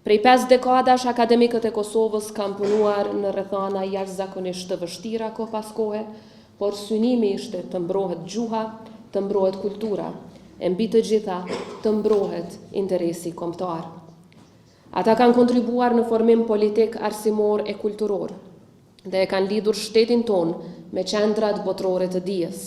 Prej 5 dekadash, akademikët e Kosovës kanë punuar në rrethana jashtëzakonisht të vështira kohë pas kohe, por synimi ishte të mbrohet gjuha, të mbrohet kultura, e mbi të gjitha të mbrohet interesi kombëtar. Ata kanë kontribuar në formim politik, arsimor e kulturor, dhe e kanë lidhur shtetin ton me qendrat botërore të dijes.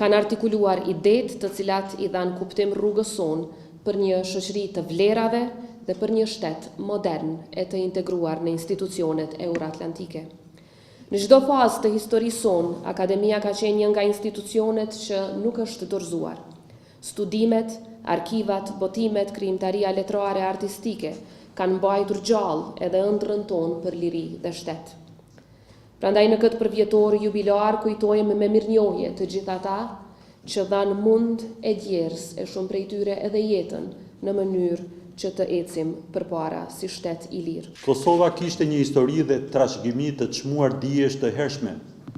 Kanë artikuluar idetë të cilat i dhanë kuptim rrugës son për një shoqëri të vlerave dhe për një shtet modern e të integruar në institucionet euroatlantike. Në çdo fazë të historisë son, akademia ka qenë një nga institucionet që nuk është dorëzuar. Studimet, arkivat, botimet, krijimtaria letrare artistike kanë mbajtur gjallë edhe ëndrrën tonë për liri dhe shtet. Prandaj në këtë përvjetor jubilar kujtojmë me mirënjohje të gjithë ata që dhanë mund e djers e shumë prej tyre edhe jetën në mënyrë që të ecim përpara si shtet i lirë. Kosova kishte një histori dhe trashëgimi të çmuar dijesh të hershme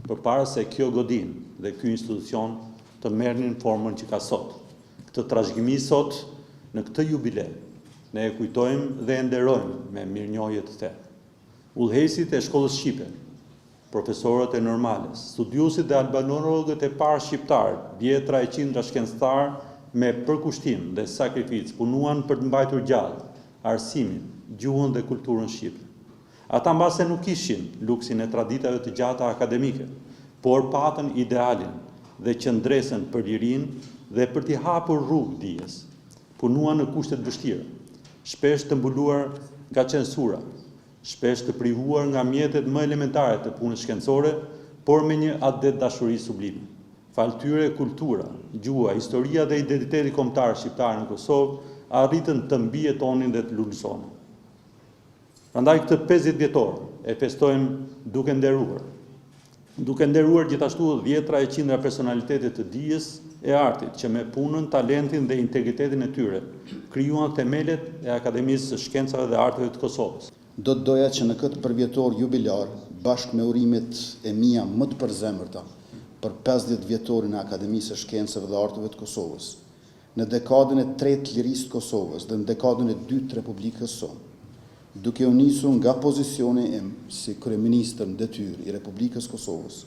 përpara se kjo godin dhe ky institucion të merrnin formën që ka sot. Këtë trashëgimi sot në këtë jubilej ne e kujtojmë dhe e nderojmë me mirënjohje të thellë. Udhëheqësit e shkollës shqipe, profesorët e normales, studiuesit dhe albanologët e parë shqiptar, dhjetra e qindra shkencëtar me përkushtim dhe sakrificë punuan për të mbajtur gjallë arsimin, gjuhën dhe kulturën shqipe. Ata mbase nuk kishin luksin e traditave të gjata akademike, por patën idealin dhe qëndresën për lirinë dhe për t'i hapur rrugë dijes. Punuan në kushte të vështira, shpesh të mbuluar nga censura, shpesh të privuar nga mjetet më elementare të punës shkencore, por me një adet dashuri sublime. Falë tyre kultura, gjua, historia dhe identiteti kombëtar shqiptar në Kosovë arritën të mbijetonin dhe të lulësonin. Prandaj këtë 50 vjetor e festojmë duke nderuar. Duke nderuar gjithashtu dhjetra e qindra personalitetet të dijes e artit që me punën, talentin dhe integritetin e tyre krijuan themelet e Akademisë së Shkencave dhe Arteve të Kosovës. Do të doja që në këtë përvjetor jubilar, bashkë me urimet e mia më të përzemërta për 50 vjetorin e Akademisë së Shkencave dhe Arteve të Kosovës, në dekadën e 3 të lirisë të Kosovës dhe në dekadën e 2 të Republikës sonë, duke u nisur nga pozicioni im si kryeministër në detyrë i Republikës Kosovës,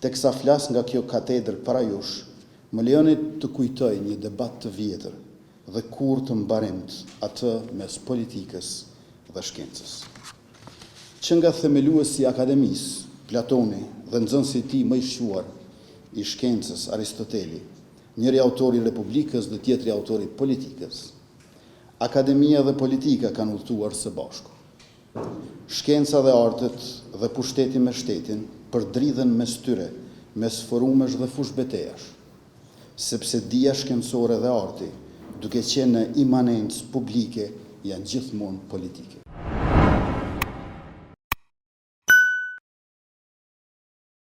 teksa flas nga kjo katedër para jush, më lejoni të kujtoj një debat të vjetër dhe kur të mbarimt atë mes politikës dhe shkencës. Që nga themeluesi i akademisë, Platoni dhe nxënësi i tij më i shquar i shkencës, Aristoteli, njëri autori i Republikës dhe tjetri autori i politikës, akademia dhe politika kanë udhëtuar së bashku. Shkenca dhe artet dhe pushteti me shtetin përdridhen mes tyre, mes forumesh dhe fushbetejash, sepse dija shkencore dhe arti, duke qenë në imanencë publike, janë gjithmonë politike.